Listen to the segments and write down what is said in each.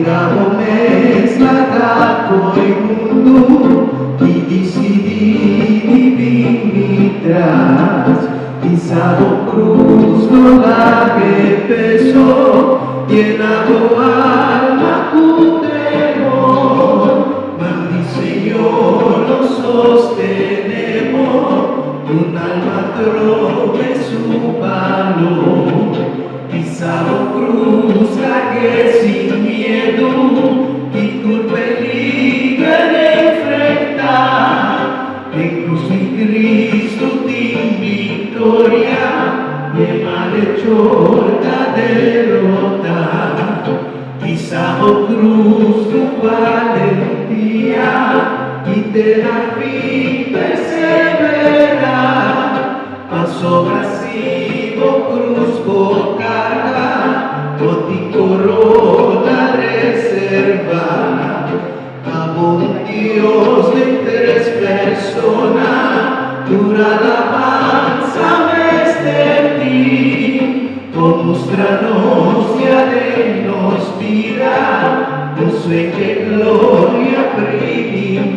Come slagato il mondo, ti decidi di tras, ti sabo cruz no la que peso, llenado alma tu temor, Señor lo sostenemos, un alma trove su valor, pisado cruz que sin miedo y tu peligro enfrentar, en cruz y Cristo ti victoria, y malhechor la derrota, pisado cruz tu valentía, y te da fin persevera, paso brasivo cruz por carga, ti corona reserva, amo un Dios de tres personas, dura alabanza de ti, con nuestra nostra de nos vida, no sé qué gloria primitiva.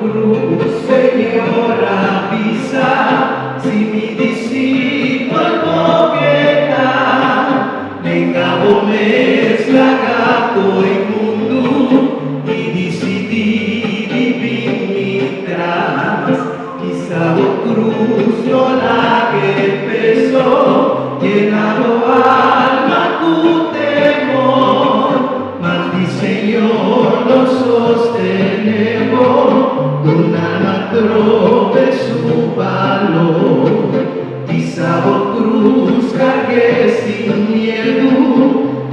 Cruz, Señora, pisa, si mi discípulo poqueta, venga me slagato il mondo, y decidi di tras, quizá cruz no la que peso, llenado alma tu temor, mas Señor lo sostenemos, un alma trove su valor, pisado cruz cargué sin miedo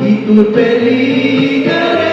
y tu peligro